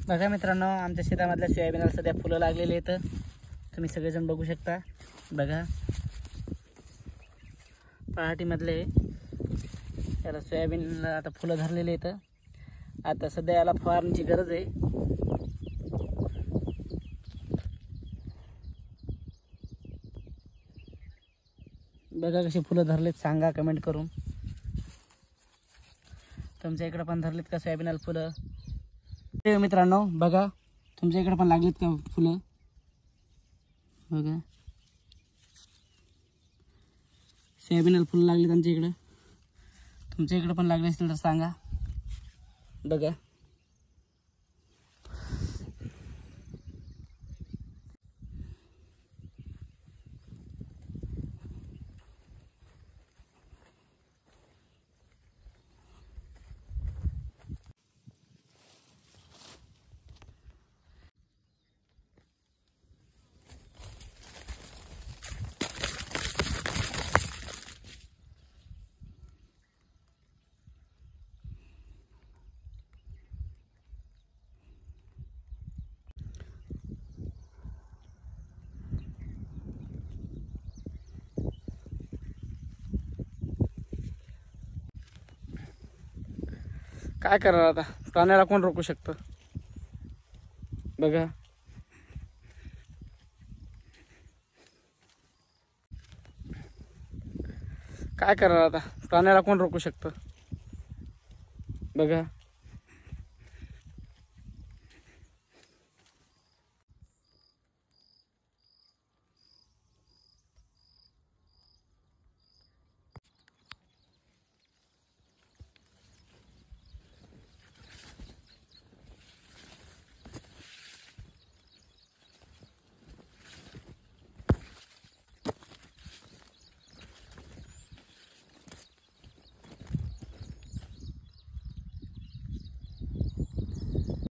बघा मित्रांनो, आमच्या शेतामधल्या सोयाबीनला सध्या फुलं लागलेली आहेत. तुम्ही सगळेजण बघू शकता. बघा पराठीमधले याला सोयाबीनला आता फुलं धरलेली आहेत. आता सध्या याला फवारणीची गरज आहे. बघा कशी फुलं धरलेत, सांगा कमेंट करून. तुमच्या इकडे पण धरलेत का सोयाबीनला फुलं? मित्रांनो बघा, तुमच्या इकडे पण लागलेत का फुलं? बघा सोयाबीनला फुलं लागलेत आमच्या इकडं. तुमच्या इकडे पण लागले असतील तर सांगा. बघा काय करणार आता, प्राण्याला कोण रोखू शकतं? बघा काय करणार आता, प्राण्याला कोण रोखू शकतं? बघा